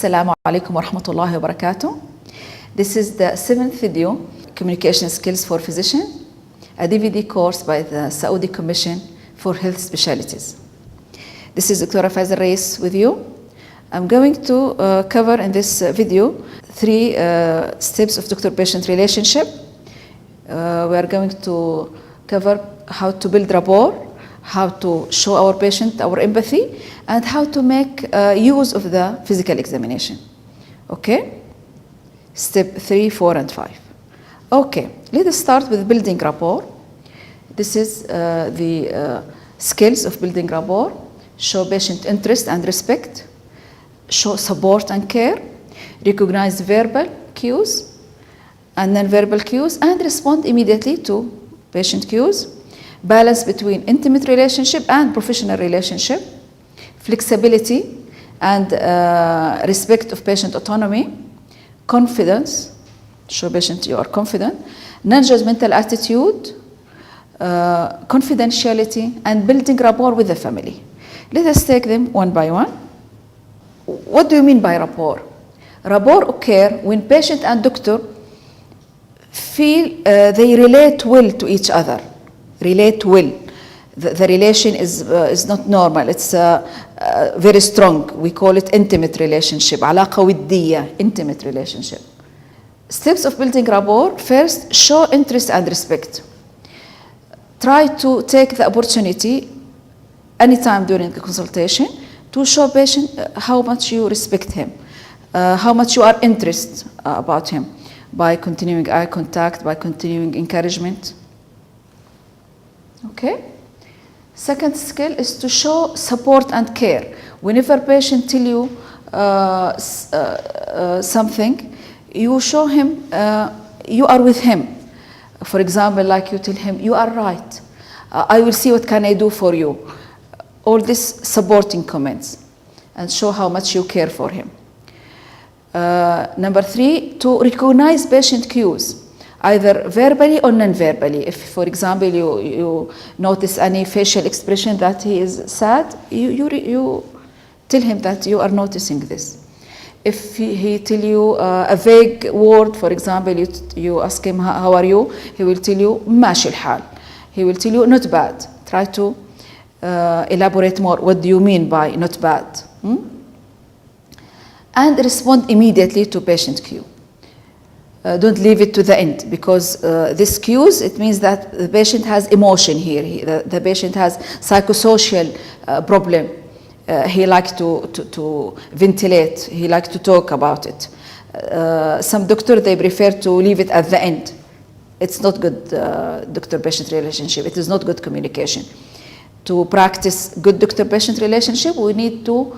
Assalamu alaikum wa rahmatullahi wa barakatuh. This is the 7th video, Communication Skills for Physician, a DVD course by the Saudi Commission for Health Specialties. This is Dr. Faisal Reis with you. I'm going to cover in this video 3 steps of doctor-patient relationship. We are going to cover how to build rapport, how to show our patient our empathy, and how to make use of the physical examination. Okay? Step 3, 4, and 5. Okay, let us start with building rapport. This is the skills of building rapport. Show patient interest and respect. Show support and care. Recognize verbal cues and non-verbal cues, and respond immediately to patient cues. Balance between intimate relationship and professional relationship. Flexibility and respect of patient autonomy. Confidence, show patient you are confident. Non-judgmental attitude. Confidentiality, and building rapport with the family. Let us take them one by one. What do you mean by rapport? Rapport occurs when patient and doctor feel they relate well to each other. Relate well. The relation is not normal. It's very strong. We call it intimate relationship. علاقة ودية, intimate relationship. Steps of building rapport. First, show interest and respect. Try to take the opportunity anytime during the consultation to show patient how much you respect him, how much you are interested about him, by continuing eye contact, by continuing encouragement. Okay? Second skill is to show support and care. Whenever patient tell you something, you show him you are with him. For example, like you tell him, you are right. I will see what can I do for you. All these supporting comments, and show how much you care for him. Number 3, to recognize patient cues, either verbally or non-verbally. If, for example, you notice any facial expression that he is sad, you tell him that you are noticing this. If he tell you a vague word, for example, you ask him, how are you? He will tell you, ماشي الحال. He will tell you, not bad. Try to elaborate more. What do you mean by not bad? And respond immediately to patient cue. Don't leave it to the end, because this cues, it means that the patient has emotion here. The patient has psychosocial problem. He likes to ventilate. He likes to talk about it. Some doctors, they prefer to leave it at the end. It's not good doctor-patient relationship. It is not good communication. To practice good doctor-patient relationship, we need to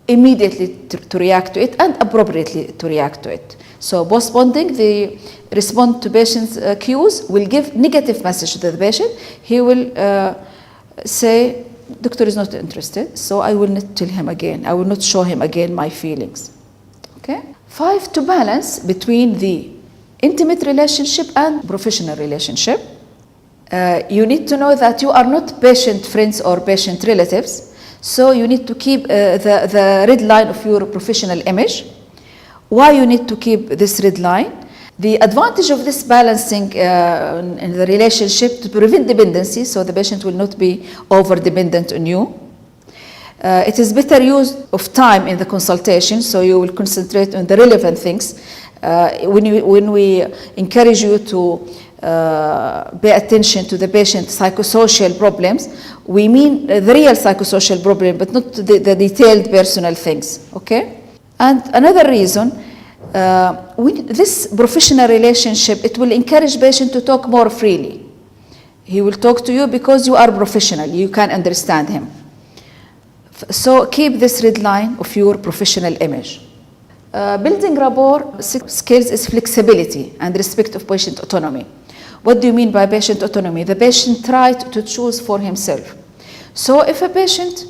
immediately to react to it and appropriately to react to it. So postponing the response to patient's cues will give negative message to the patient. He will say, doctor is not interested, so I will not tell him again. I will not show him again my feelings. Okay? 5, to balance between the intimate relationship and professional relationship. You need to know that you are not patient friends or patient relatives, so you need to keep the red line of your professional image. Why you need to keep this red line? The advantage of this balancing in the relationship to prevent dependency, so the patient will not be over-dependent on you. It is better use of time in the consultation, so you will concentrate on the relevant things. When we encourage you to pay attention to the patient's psychosocial problems, we mean the real psychosocial problem, but not the detailed personal things. Okay? And another reason, this professional relationship, it will encourage patient to talk more freely. He will talk to you because you are professional. You can understand him. So keep this red line of your professional image. Building rapport skills is flexibility and respect of patient autonomy. What do you mean by patient autonomy? The patient tries to choose for himself. So if a patient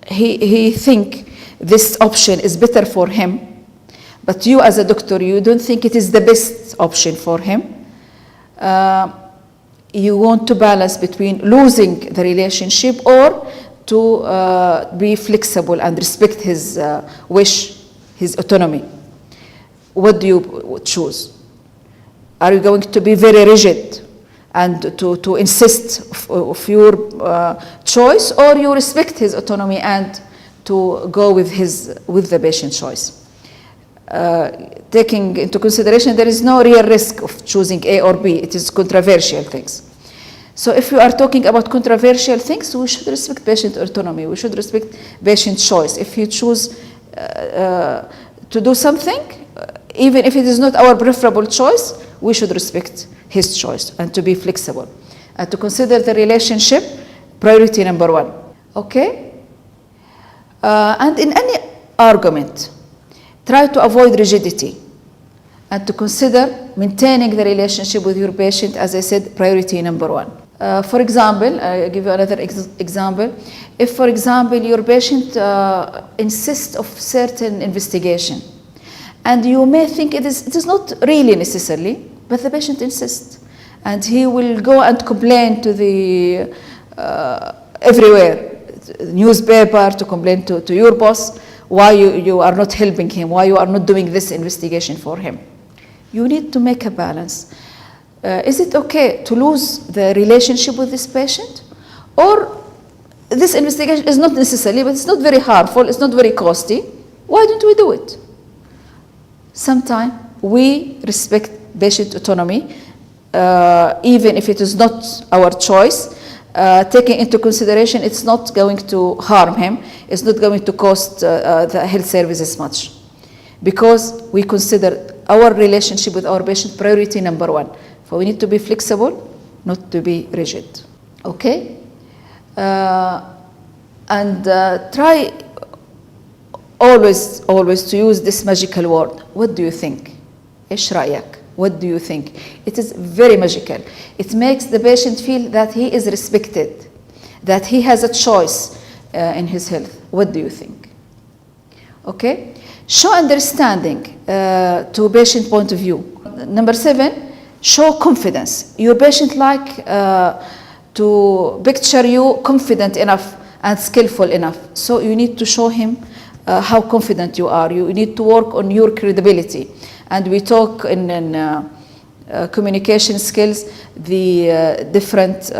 he think this option is better for him, but you as a doctor, you don't think it is the best option for him, you want to balance between losing the relationship or to be flexible and respect his wish, his autonomy. What do you choose? Are you going to be very rigid and to insist of your choice, or you respect his autonomy and to go with the patient's choice? Taking into consideration there is no real risk of choosing A or B. It is controversial things. So if you are talking about controversial things, we should respect patient autonomy. We should respect patient choice. If you choose to do something, even if it is not our preferable choice, we should respect his choice and to be flexible and to consider the relationship priority number one. Okay? And in any argument, try to avoid rigidity and to consider maintaining the relationship with your patient, as I said, priority number one. For example, I'll give you another example. If, for example, your patient insists of certain investigation, and you may think it is not really necessarily, but the patient insists, and he will go and complain to the everywhere, newspaper, to complain to your boss, why you are not helping him, why you are not doing this investigation for him. You need to make a balance. Is it okay to lose the relationship with this patient? Or this investigation is not necessary, but it's not very harmful, it's not very costly. Why don't we do it? Sometimes we respect patient autonomy, even if it is not our choice, taking into consideration it's not going to harm him, it's not going to cost the health services much, because we consider our relationship with our patient priority number one. So we need to be flexible, not to be rigid. Okay? And try always to use this magical word. What do you think? إيش رأيك? What do you think? It is very magical. It makes the patient feel that he is respected, that he has a choice in his health. What do you think? Okay? Show understanding to patient point of view. Number 7, show confidence. Your patient like to picture you confident enough and skillful enough. So you need to show him how confident you are. You need to work on your credibility. And we talk in communication skills, the different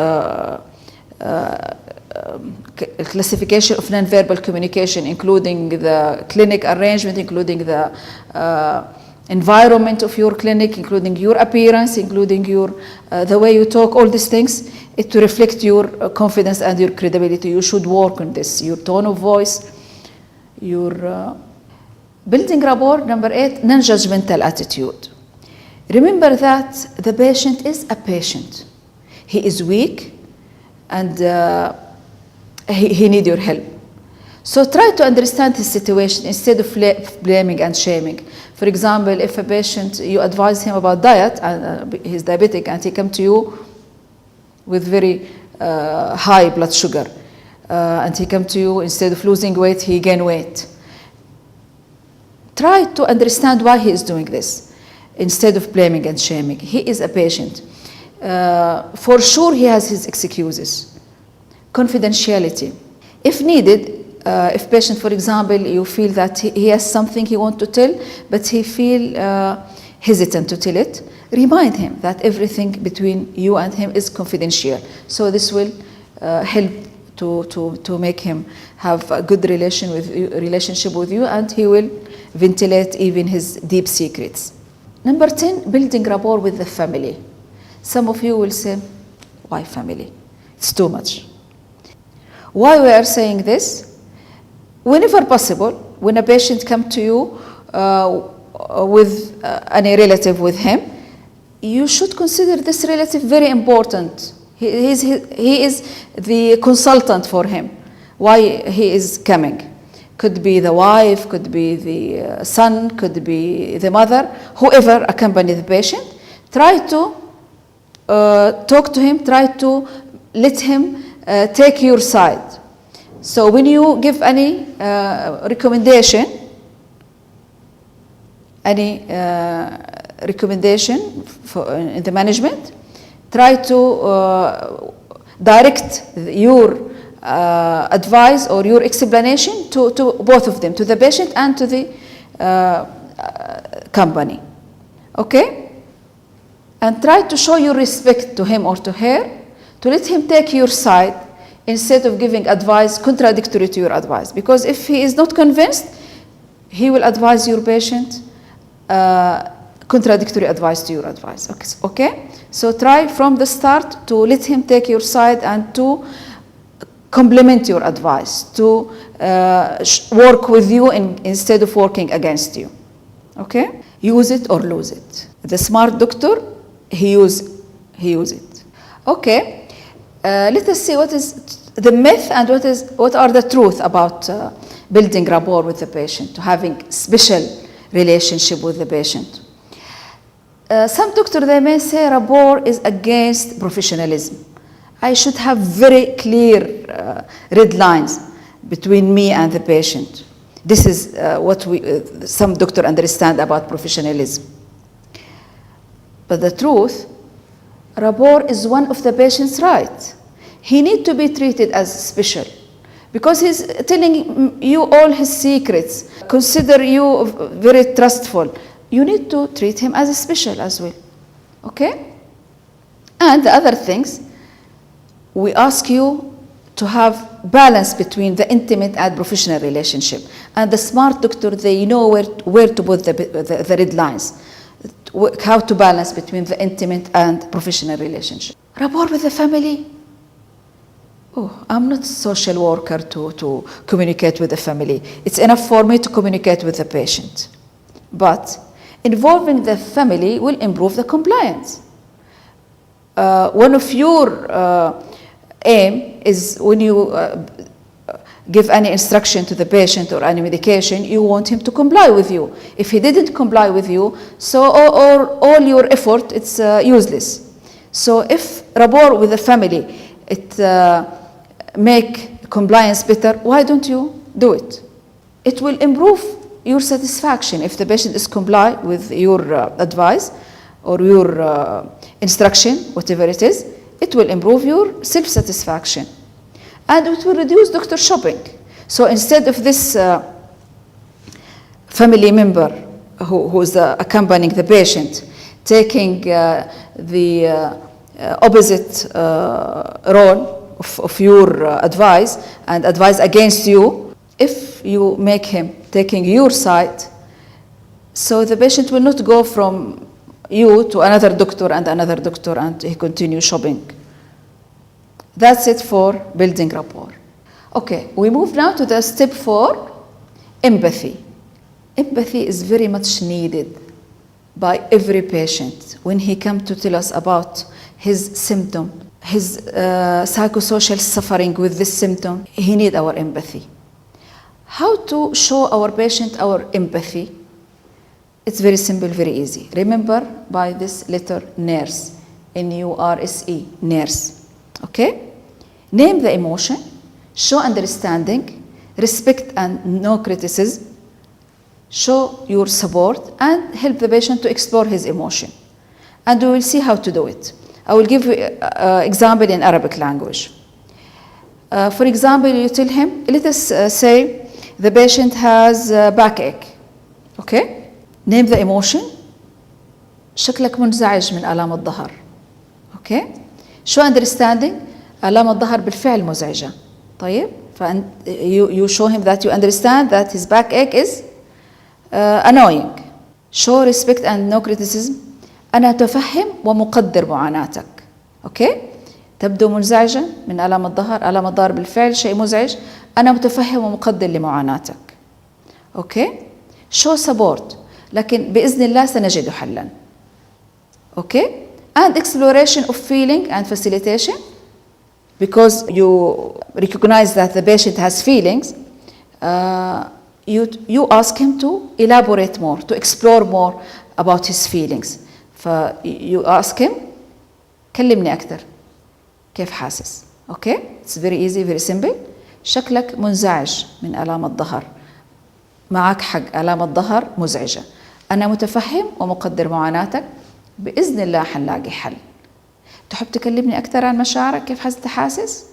classification of nonverbal communication, including the clinic arrangement, including the environment of your clinic, including your appearance, including your the way you talk, all these things, it to reflect your confidence and your credibility. You should work on this, your tone of voice, your building rapport. Number 8, non-judgmental attitude. Remember that the patient is a patient. He is weak and he needs your help. So try to understand his situation instead of blaming and shaming. For example, if a patient, you advise him about diet, and he's diabetic, and he comes to you with very high blood sugar, and he comes to you, instead of losing weight, he gain weight. Try to understand why he is doing this, instead of blaming and shaming. He is a patient. For sure, he has his excuses. Confidentiality. If needed, if patient, for example, you feel that he has something he wants to tell, but he feel hesitant to tell it, remind him that everything between you and him is confidential. So this will help to make him have a good relationship with you, and he will ventilate even his deep secrets. Number 10, building rapport with the family. Some of you will say, why family? It's too much. Why we are saying this? Whenever possible, when a patient comes to you with any relative with him, you should consider this relative very important. He is the consultant for him. Why he is coming? Could be the wife, could be the son, could be the mother, whoever accompanies the patient. Try to talk to him, try to let him take your side. So when you give any recommendation for, in the management, try to direct your advice or your explanation to both of them, to the patient and to the company. Okay? And try to show your respect to him or to her, to let him take your side instead of giving advice contradictory to your advice. Because if he is not convinced, he will advise your patient contradictory advice to your advice. Okay? So try from the start to let him take your side and to complement your advice, to work with you instead of working against you. Okay? Use it or lose it. The smart doctor, he use it. Okay? Let us see what is the myth and what are the truth about building rapport with the patient, to having special relationship with the patient. Some doctors, they may say rapport is against professionalism. I should have very clear red lines between me and the patient. This is what some doctors understand about professionalism. But the truth, rapport is one of the patient's rights. He needs to be treated as special because he's telling you all his secrets, consider you very trustful. You need to treat him as special as well. Okay? And the other things, we ask you to have balance between the intimate and professional relationship. And the smart doctor, they know where to put the red lines, how to balance between the intimate and professional relationship. Rapport with the family. Oh, I'm not a social worker to communicate with the family. It's enough for me to communicate with the patient. But involving the family will improve the compliance. One of your aim is when you give any instruction to the patient or any medication, you want him to comply with you. If he didn't comply with you, so all your effort, it's useless. So if rapport with the family, it make compliance better, why don't you do it? It will improve your satisfaction if the patient is comply with your advice or your instruction, whatever it is. It will improve your self-satisfaction. And it will reduce doctor shopping. So instead of this family member who is accompanying the patient, taking the opposite role of your advice and advise against you, if you make him taking your side, so the patient will not go from you to another doctor and he continue shopping. That's it for building rapport. Okay, we move now to the step 4, empathy. Empathy is very much needed by every patient when he comes to tell us about his symptom, his psychosocial suffering with this symptom. He needs our empathy. How to show our patient our empathy? It's very simple, very easy. Remember by this letter NURSE, N-U-R-S-E, nurse. Okay? Name the emotion, show understanding, respect and no criticism, show your support and help the patient to explore his emotion. And we will see how to do it. I will give you an example in Arabic language. For example, you tell him, let us say the patient has backache. Okay? Name the emotion. شكلك منزعج من آلام الظهر. Okay? Show understanding. آلام الظهر بالفعل مزعجة. طيب؟ You show him that you understand that his backache is annoying. Show respect and no criticism. أنا أتفهم ومقدر معاناتك. Okay? تبدو منزعجة من آلام الظهر. آلام الظهر بالفعل شيء مزعج. أنا متفهم ومقدر لمعاناتك. Okay? Show support. لكن بإذن الله سنجد حلا. Okay? And exploration of feeling and facilitation. Because you recognize that the patient has feelings, you ask him to elaborate more, to explore more about his feelings. You ask him, كلمني أكثر. كيف حاسس؟ Okay? It's very easy, very simple. شكلك منزعج من آلام الظهر. معك حق، آلام الظهر مزعجة. أنا متفهم ومقدر معاناتك. بإذن الله حنلاقي حل. تحب تكلمني أكثر عن مشاعرك؟ كيف حاسس؟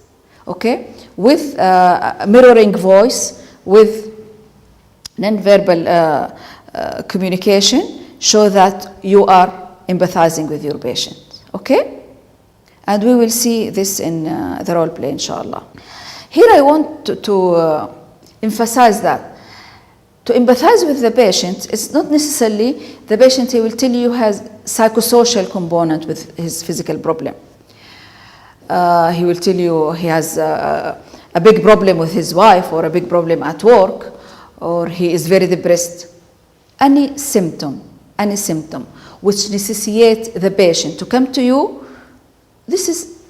okay, with mirroring voice, with non-verbal communication, show that you are empathizing with your patient, okay? And we will see this in the role play, inshallah. Here I want to emphasize that to empathize with the patient, it's not necessarily the patient, he will tell you, has psychosocial component with his physical problem. He will tell you he has a big problem with his wife, or a big problem at work, or he is very depressed. Any symptom which necessitates the patient to come to you, this is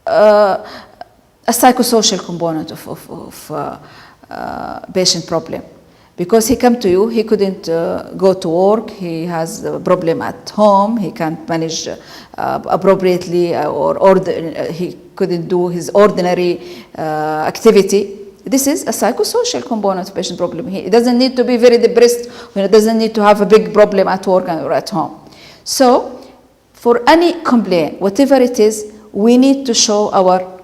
a psychosocial component of patient problem. Because he come to you, he couldn't go to work, he has a problem at home, he can't manage appropriately, or he couldn't do his ordinary activity. This is a psychosocial component of patient problem. He doesn't need to be very depressed, he doesn't need to have a big problem at work or at home. So, for any complaint, whatever it is, we need to show our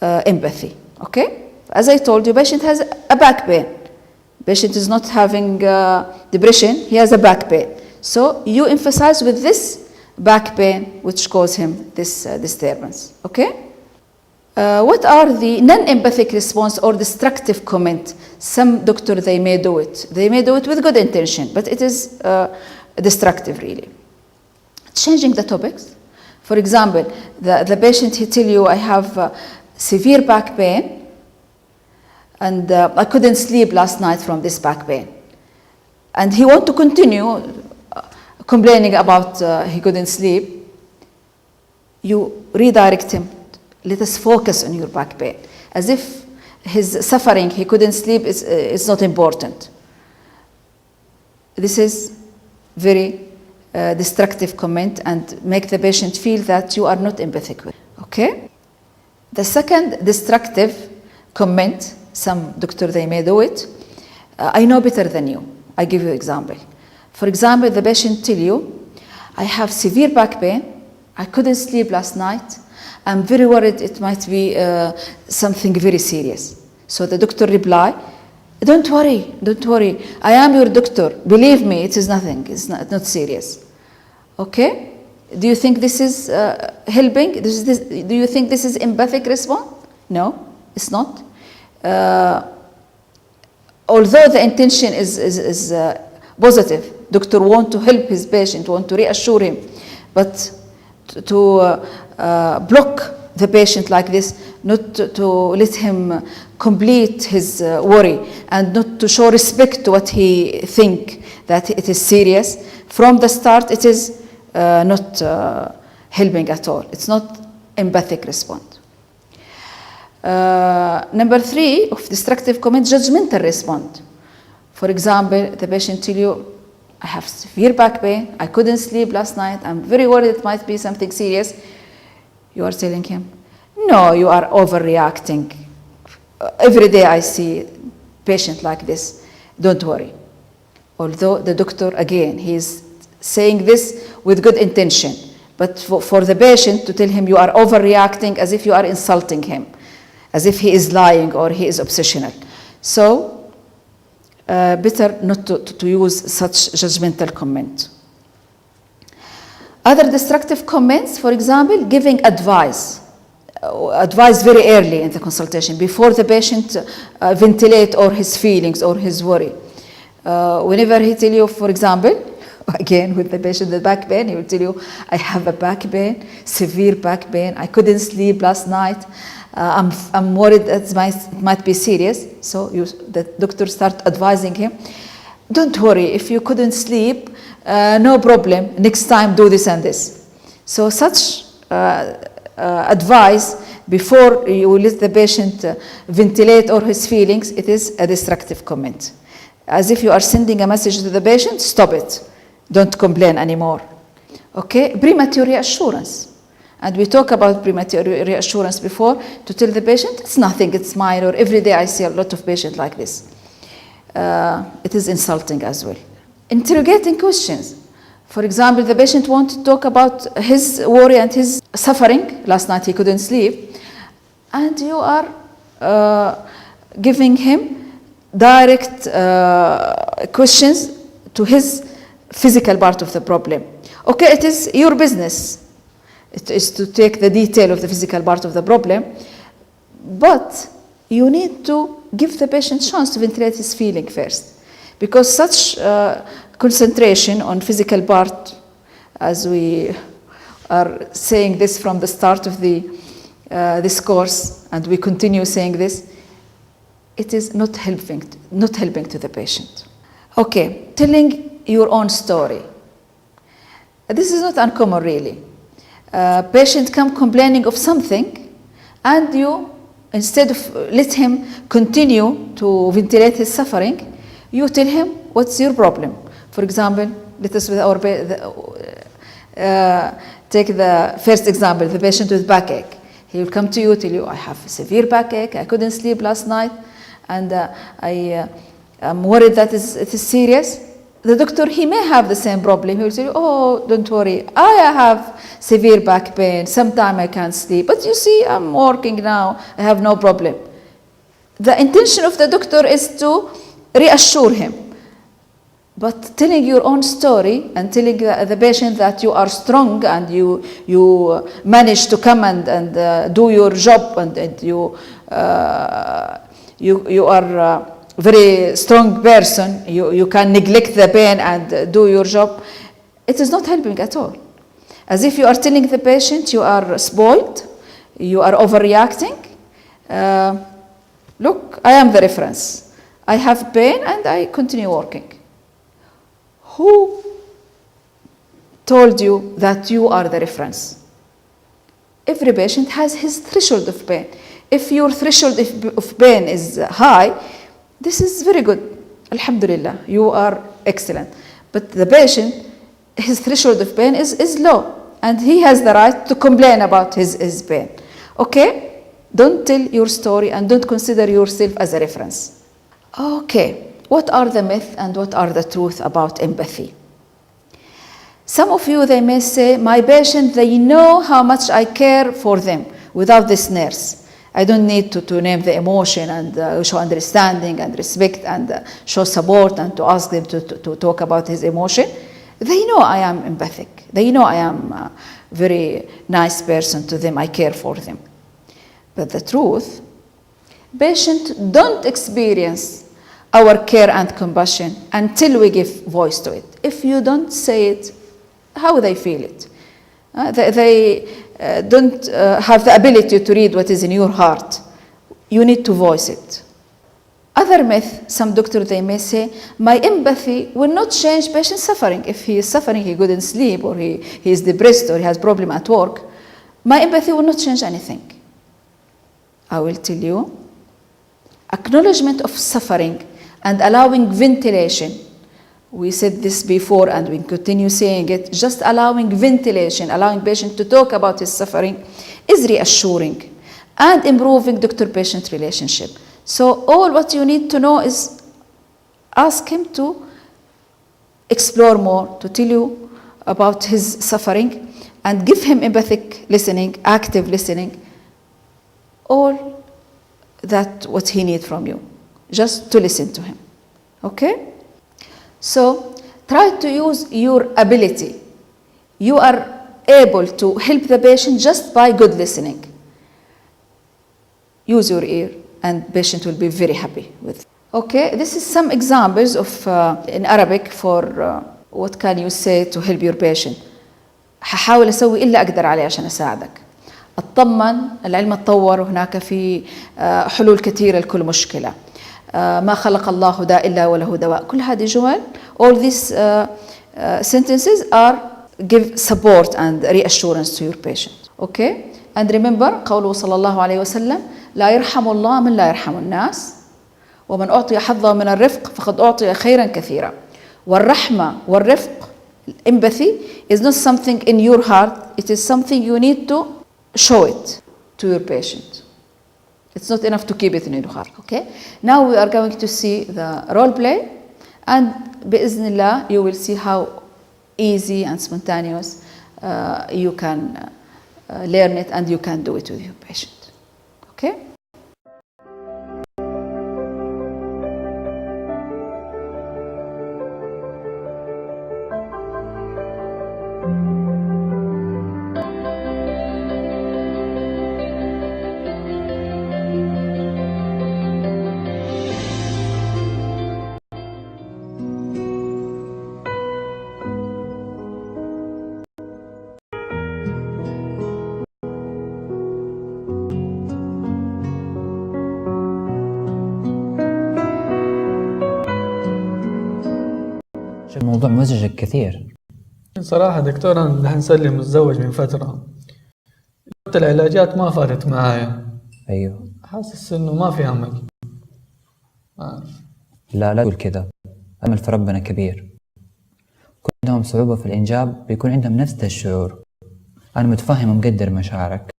empathy, okay? As I told you, patient has a back pain. Patient is not having depression, he has a back pain. So you emphasize with this back pain which causes him this disturbance, okay? What are the non-empathic response or destructive comment? Some doctor, they may do it. They may do it with good intention, but it is destructive really. Changing the topics. For example, the patient, he tell you, I have severe back pain, and I couldn't sleep last night from this back pain. And he want to continue complaining about he couldn't sleep. You redirect him. Let us focus on your back pain. As if his suffering, he couldn't sleep, is not important. This is very destructive comment and make the patient feel that you are not empathic with. Okay? The second destructive comment, some doctor, they may do it. I know better than you. I give you an example. For example, the patient tell you, I have severe back pain. I couldn't sleep last night. I'm very worried it might be something very serious. So the doctor reply, don't worry. I am your doctor. Believe me, it is nothing. It's not serious. Okay? Do you think this is helping? Do you think this is empathic response? No, it's not. Although the intention is positive, doctor want to help his patient, want to reassure him, but to block the patient like this, not to let him complete his worry, and not to show respect to what he think that it is serious. From the start, it is not helping at all. It's not empathic response. Number 3 of destructive comment, judgmental response. For example, the patient tell you, I have severe back pain, I couldn't sleep last night, I'm very worried it might be something serious. You are telling him, no, you are overreacting. Every day I see patient like this, don't worry. Although the doctor, again, he is saying this with good intention, but for the patient to tell him you are overreacting, as if you are insulting him, as if he is lying or he is obsessional. So, better not to use such judgmental comment. Other destructive comments, for example, giving advice very early in the consultation, before the patient ventilate or his feelings or his worry. Whenever he tell you, for example, again with the patient with back pain, he will tell you, I have a back pain, severe back pain, I couldn't sleep last night, I'm worried that it might be serious. So the doctor start advising him, don't worry, if you couldn't sleep, no problem, next time do this and this. So such advice before you let the patient ventilate or his feelings, it is a destructive comment. As if you are sending a message to the patient, stop it, don't complain anymore. Okay, premature reassurance. And we talk about premature reassurance before, to tell the patient, it's nothing, it's minor. Every day I see a lot of patients like this. It is insulting as well. Interrogating questions. For example, the patient wants to talk about his worry and his suffering. Last night he couldn't sleep. and you are giving him direct questions to his physical part of the problem. Okay, it is your business. It is to take the detail of the physical part of the problem, but you need to give the patient a chance to ventilate his feeling first, because such concentration on physical part, as we are saying this from the start of this course, and we continue saying this, it is not helping to the patient. Okay, telling your own story. This is not uncommon, really. Patient come complaining of something, and you, instead of let him continue to ventilate his suffering, you tell him, what's your problem? For example, let us take the first example, the patient with backache. He will come to you, tell you, I have severe backache, I couldn't sleep last night, and I am worried that it is serious. The doctor, he may have the same problem. He will say, oh, don't worry, I have severe back pain, sometimes I can't sleep, but you see, I'm working now, I have no problem. The intention of the doctor is to reassure him. But telling your own story and telling the patient that you are strong and you manage to come and do your job, and you are very strong person, you can neglect the pain and do your job, it is not helping at all. As if you are telling the patient you are spoiled, you are overreacting. Look, I am the reference. I have pain and I continue working. Who told you that you are the reference? Every patient has his threshold of pain. If your threshold of pain is high, this is very good. Alhamdulillah, you are excellent. But the patient, his threshold of pain is low, and he has the right to complain about his pain. Okay? Don't tell your story and don't consider yourself as a reference. Okay, what are the myths and what are the truth about empathy? Some of you, they may say, my patient, they know how much I care for them without this nurse. I don't need to name the emotion and show understanding and respect and show support and to ask them to talk about his emotion. They know I am empathic. They know I am a very nice person to them. I care for them. But the truth, patients don't experience our care and compassion until we give voice to it. If you don't say it, how will they feel it? They don't have the ability to read what is in your heart. You need to voice it. Other myth, some doctors, they may say, my empathy will not change patient suffering. If he is suffering, he couldn't sleep, or he is depressed, or he has problem at work, my empathy will not change anything. I will tell you, acknowledgement of suffering and allowing ventilation. We said this before and we continue saying it. Just allowing ventilation, allowing patient to talk about his suffering is reassuring and improving doctor-patient relationship. So all what you need to know is ask him to explore more, to tell you about his suffering, and give him empathic listening, active listening, all that what he needs from you, just to listen to him. Okay? So try to use your ability. You are able to help the patient just by good listening. Use your ear and patient will be very happy with it. Okay, this is some examples of in Arabic for what can you say to help your patient. هحاول أسوي إلا أقدر عليه عشان أساعدك. أطمن، العلم اتطور وهناك في حلول كثيرة لكل مشكلة. ما خلق الله داء إلا وله دواء. كل هذه جمل, all these sentences are give support and reassurance to your patient. Okay? And remember قوله صلى الله عليه وسلم لا يرحم الله من لا يرحم الناس ومن أعطي حظه من الرفق فقد أعطي خيرا كثيرا. والرحمة والرفق, empathy is not something in your heart, it is something you need to show it to your patient. It's not enough to keep it in your heart. Okay? Now we are going to see the role play, and بإذن you will see how easy and spontaneous you can learn it and you can do it with your patient. Okay. الموضوع مزعج كثير. صراحة دكتور أنا الحين صار لي متزوج من فترة، العلاجات ما فادت معايا. أيوه. حاسس إنه ما في أمل. لا تقول كذا، أمل في ربنا كبير. كل عندهم صعوبة في الإنجاب بيكون عندهم نفس الشعور. أنا متفهم ومقدر مشاعرك،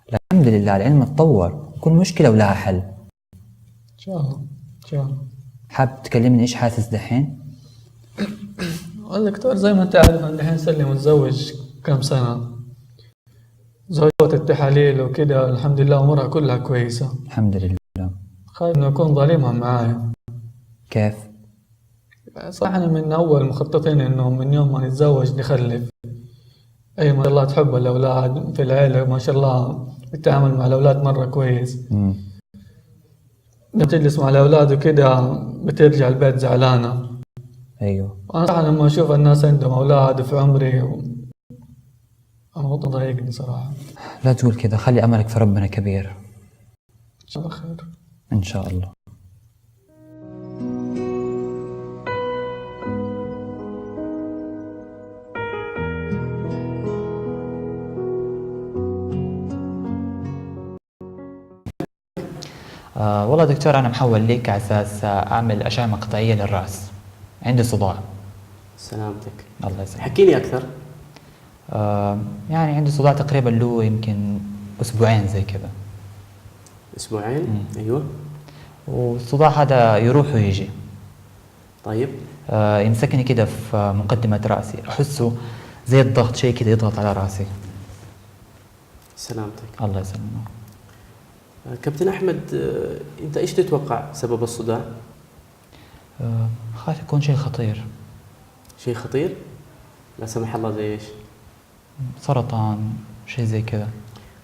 الحمد لله العلم اتطور، كل مشكلة ولها حل. إن شاء الله. حاب تكلمني إيش حاسس دحين؟ دكتور زي ما أنت عارف أنا الحين صار لي متزوج كم سنة، زوجت التحاليل وكده الحمد لله أمورها كلها كويسة الحمد لله. خايف إنه أكون ظالمها معايا. كيف؟ صراحة أنا من أول مخططين إنه من يوم ما نتزوج نخلف. أي ما شاء الله تحب الأولاد في العيلة، ما شاء الله التعامل مع الأولاد مرة كويس. لما تجلس مع الأولاد وكده بترجع البيت زعلانة. أيوه. أنا صراحة لما أشوف الناس عندهم أولاد في عمري الموضوع ضايقني صراحة. لا تقول كذا، خلي أملك في ربنا كبير. إن شاء الله خير. إن شاء الله. والله دكتور أنا محول ليك على أساس أعمل أشعة مقطعية للرأس، عندي صداع. سلامتك. الله يسلمك. حكيني أكثر. يعني عندي صداع تقريبا له يمكن أسبوعين زي كذا. أسبوعين؟ أيوة. والصداع هذا يروح ويجي. طيب. يمسكني كده في مقدمة رأسي، أحسه زي الضغط، شيء كده يضغط على رأسي. سلامتك. الله يسلمك. كابتن أحمد، أنت إيش تتوقع سبب الصداع؟ خايف يكون شيء خطير. شيء خطير؟ لا سمح الله زي إيش؟ سرطان، شيء زي كذا.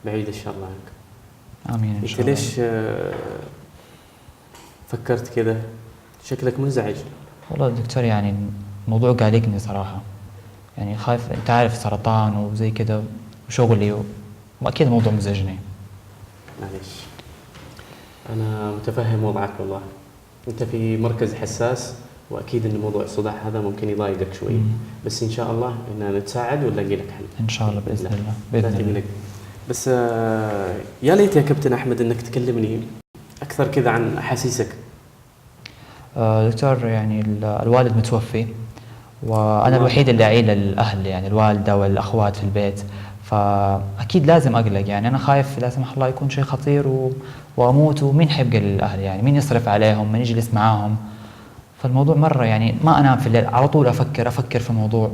بعيد الشر عنك. آمين إن شاء الله. أنت ليش فكرت كذا؟ شكلك منزعج. والله دكتور يعني الموضوع قلقني صراحة، يعني خايف، أنت عارف سرطان وزي كذا وشغلي وأكيد الموضوع مزعجني. معليش، أنا متفهم وضعك والله. أنت في مركز حساس وأكيد إن موضوع الصداع هذا ممكن يضايقك شوي. بس إن شاء الله إننا نتساعد ونلاقي لك حل. إن شاء الله بإذن الله. بإذن الله. بس يا ليت يا كابتن أحمد إنك تكلمني أكثر كذا عن أحاسيسك. دكتور يعني الوالد متوفي، وأنا الوحيد اللي أعيل الأهل، يعني الوالدة والأخوات في البيت، فأكيد لازم أقلق. يعني أنا خايف لا سمح الله يكون شيء خطير وأموت، ومين حيبقى للأهل؟ يعني مين يصرف عليهم؟ مين يجلس معاهم؟ فالموضوع مرة يعني ما أنام في الليل، على طول أفكر في الموضوع.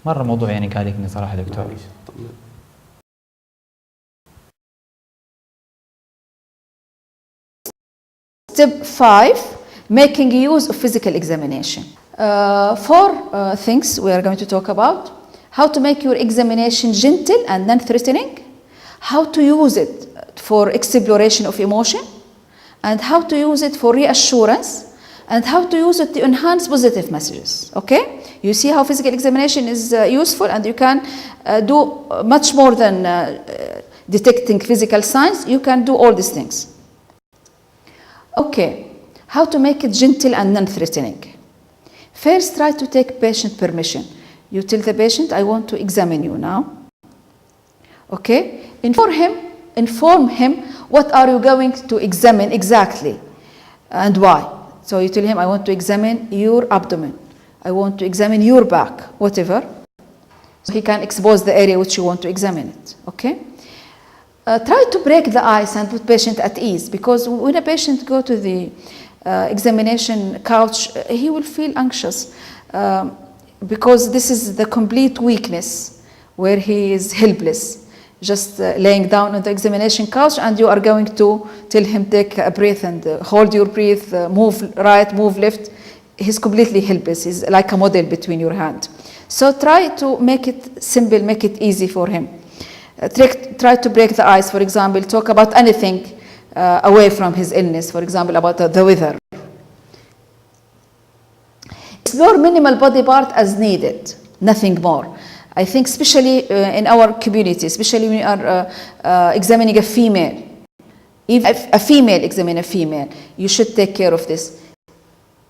مرة موضوع يعني قلقني صراحة دكتور. Step 5, making use of physical examination. Four things we are going to talk about. How to make your examination gentle and non-threatening. How to use it for exploration of emotion. And how to use it for reassurance. And how to use it to enhance positive messages. Okay? You see how physical examination is useful, and you can do much more than detecting physical signs. You can do all these things. Okay, how to make it gentle and non-threatening. First, try to take patient permission. You tell the patient, I want to examine you now. Okay, inform him what are you going to examine exactly and why. So you tell him, I want to examine your abdomen. I want to examine your back, whatever. So he can expose the area which you want to examine it, okay? Try to break the ice and put patient at ease, because when a patient go to the examination couch, he will feel anxious because this is the complete weakness where he is helpless. just laying down on the examination couch, and you are going to tell him take a breath and hold your breath, move right, move left. He's completely helpless. He's like a model between your hand. So try to make it simple, make it easy for him. Try to break the ice, for example, talk about anything away from his illness, for example, about the weather. Explore minimal body part as needed, nothing more. I think especially in our community, especially when we are examining a female, if a female examine a female, you should take care of this.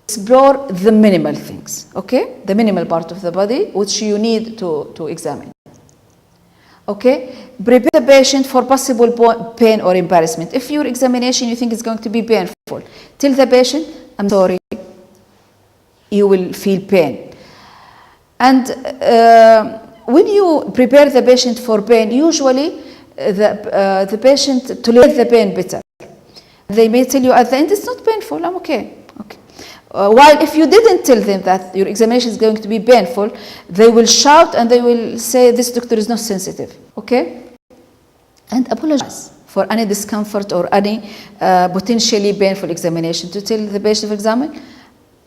Explore the minimal things, okay? The minimal part of the body which you need to examine. Okay? Prepare the patient for possible pain or embarrassment. If your examination you think is going to be painful, tell the patient, I'm sorry, you will feel pain. And when you prepare the patient for pain, usually the patient tolerates the pain better. They may tell you at the end, it's not painful, I'm okay. While if you didn't tell them that your examination is going to be painful, they will shout and they will say, this doctor is not sensitive, okay? And apologize for any discomfort or any potentially painful examination. To tell the patient, for example,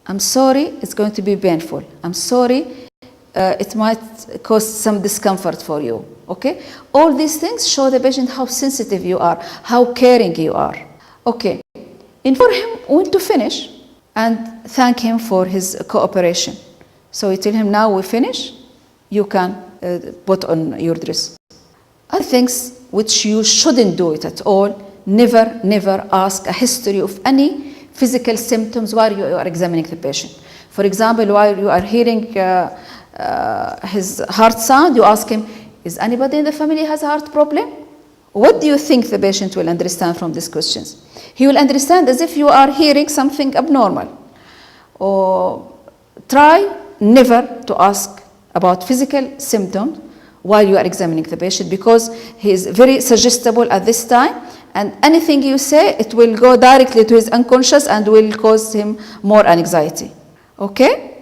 I'm sorry, it's going to be painful. I'm sorry, it might cause some discomfort for you, okay? All these things show the patient how sensitive you are, how caring you are, okay? Inform him when to finish and thank him for his cooperation. So you tell him, now we finish, you can put on your dress. Other things which you shouldn't do it at all, never ask a history of any physical symptoms while you are examining the patient. For example, while you are hearing his heart sound, you ask him, is anybody in the family has a heart problem? What do you think the patient will understand from these questions? He will understand as if you are hearing something abnormal. Or try never to ask about physical symptoms while you are examining the patient, because he is very suggestible at this time, and anything you say, it will go directly to his unconscious and will cause him more anxiety. Okay?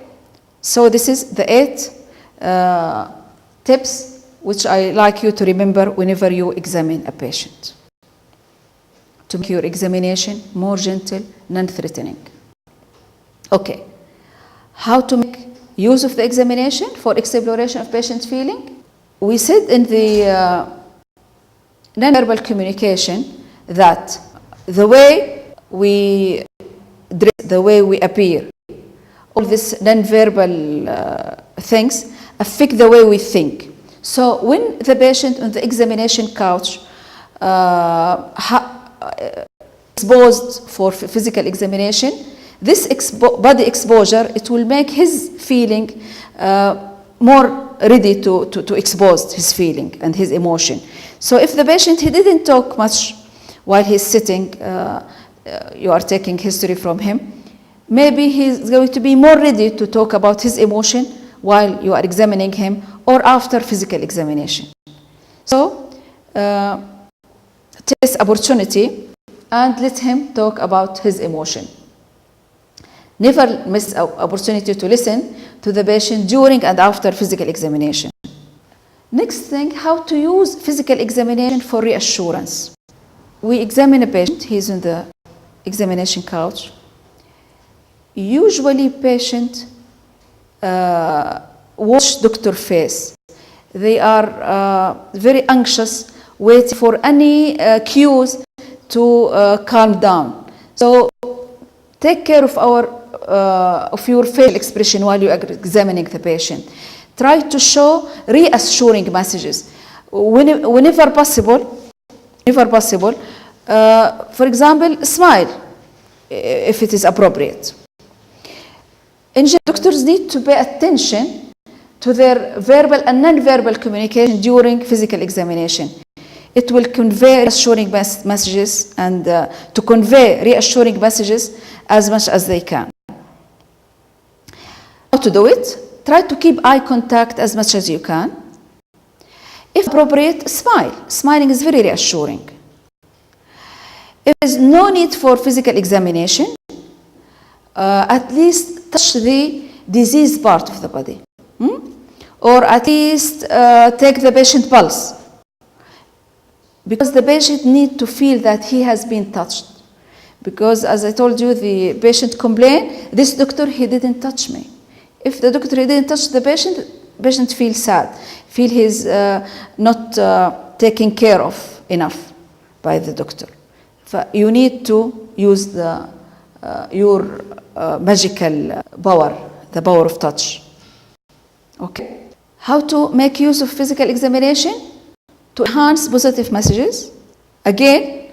So this is the 8 tips which I like you to remember whenever you examine a patient, to make your examination more gentle, non-threatening. Okay. How to make use of the examination for exploration of patient feeling? We said in the non-verbal communication that the way we dress, the way we appear, all these non-verbal things affect the way we think. So when the patient on the examination couch exposed for physical examination, this body exposure, it will make his feeling more ready to expose his feeling and his emotion. So if the patient, he didn't talk much while he's sitting, you are taking history from him, maybe he's going to be more ready to talk about his emotion while you are examining him or after physical examination. So take this opportunity and let him talk about his emotion. Never miss an opportunity to listen to the patient during and after physical examination. Next thing, how to use physical examination for reassurance. We examine a patient, he's on the examination couch. Usually patient watch doctor face. They are very anxious, waiting for any cues to calm down. So take care of your facial expression while you are examining the patient. Try to show reassuring messages whenever possible. For example, smile if it is appropriate. Doctors need to pay attention to their verbal and non-verbal communication during physical examination. It will convey reassuring messages and to convey reassuring messages as much as they can. How to do it? Try to keep eye contact as much as you can. If appropriate, smile. Smiling is very reassuring. If there is no need for physical examination, at least touch the diseased part of the body. Or at least take the patient pulse. because the patient needs to feel that he has been touched. Because as I told you, the patient complained, this doctor, he didn't touch me. If the doctor, he didn't touch the patient feels sad, feel he's not taken care of enough by the doctor. You need to use your magical power, the power of touch. Okay. How to make use of physical examination? To enhance positive messages. Again,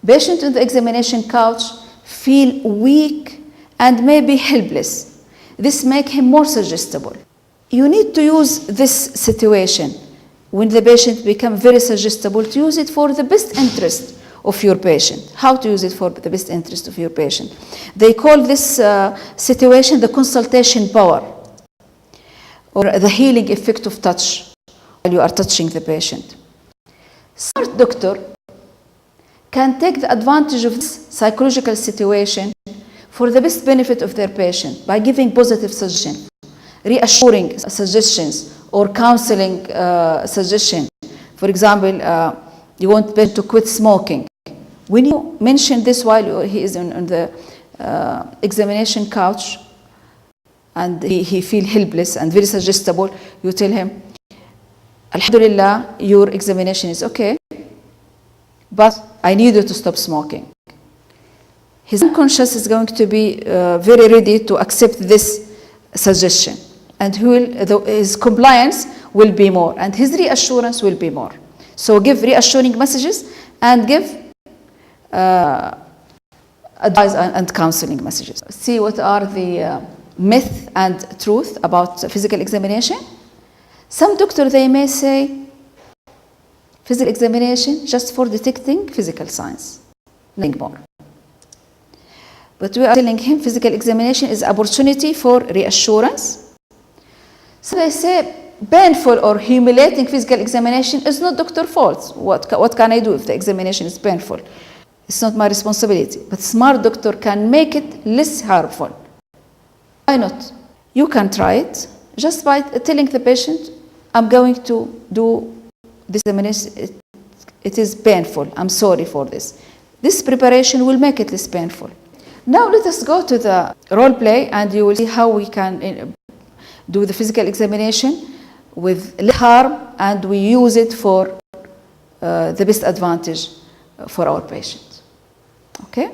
patient on the examination couch feel weak and maybe helpless. This makes him more suggestible. You need to use this situation when the patient becomes very suggestible to use it for the best interest of your patient. How to use it for the best interest of your patient? They call this situation the consultation power, or the healing effect of touch while you are touching the patient. Smart doctor can take the advantage of this psychological situation for the best benefit of their patient by giving positive suggestions, reassuring suggestions, or counseling suggestions. For example, you want the patient to quit smoking. When you mention this while he is on the examination couch and he feels helpless and very suggestible, you tell him, Alhamdulillah, your examination is okay, but I need you to stop smoking. His unconscious is going to be very ready to accept this suggestion, and his compliance will be more, and his reassurance will be more. So give reassuring messages and give advice and counseling messages. See what are the myth and truth about physical examination. Some doctors, they may say physical examination just for detecting physical signs, nothing more. But we are telling him physical examination is opportunity for reassurance. So they say painful or humiliating physical examination is not doctor's fault. What can I do if the examination is painful? It's not my responsibility. But smart doctor can make it less harmful. Why not? You can try it just by telling the patient, I'm going to do this examination. It is painful. I'm sorry for this. This preparation will make it less painful. Now let us go to the role play, and you will see how we can do the physical examination with less harm, and we use it for the best advantage for our patient. Okay?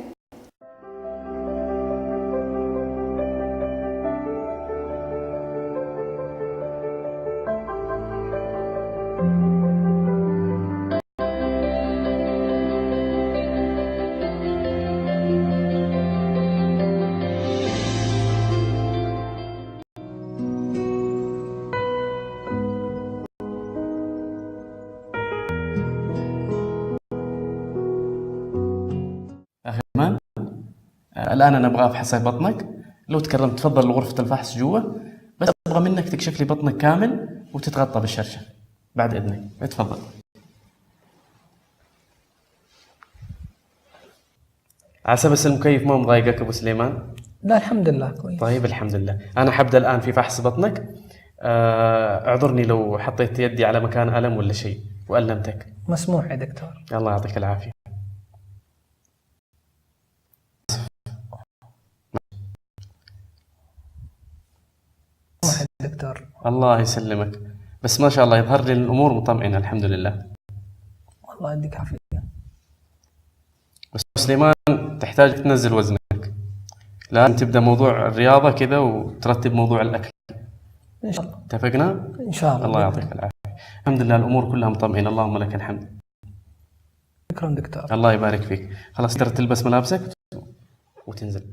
الآن أنا أبغى أفحص بطنك. لو تكرمت تفضل لغرفة الفحص جوا، بس أبغى منك تكشف لي بطنك كامل وتتغطى بالشرشة بعد إذنك. تفضل. عسى بس المكيف ما مضايقك أبو سليمان؟ لا الحمد لله كويس. طيب الحمد لله. أنا حبدأ الآن في فحص بطنك. اعذرني لو حطيت يدي على مكان ألم ولا شيء وألمتك. مسموح يا دكتور. الله يعطيك العافية. دكتور الله يسلمك، بس ما شاء الله يظهر لي الأمور مطمئنة الحمد لله. الله يديك عافية. بس سليمان تحتاج تنزل وزنك، لازم تبدأ موضوع الرياضة كذا وترتب موضوع الأكل. إن شاء الله. اتفقنا؟ إن شاء الله. الله يعطيك العافية. الحمد لله الأمور كلها مطمئنة، اللهم لك الحمد. شكرا دكتور. الله يبارك فيك. خلاص تقدر تلبس ملابسك وتنزل.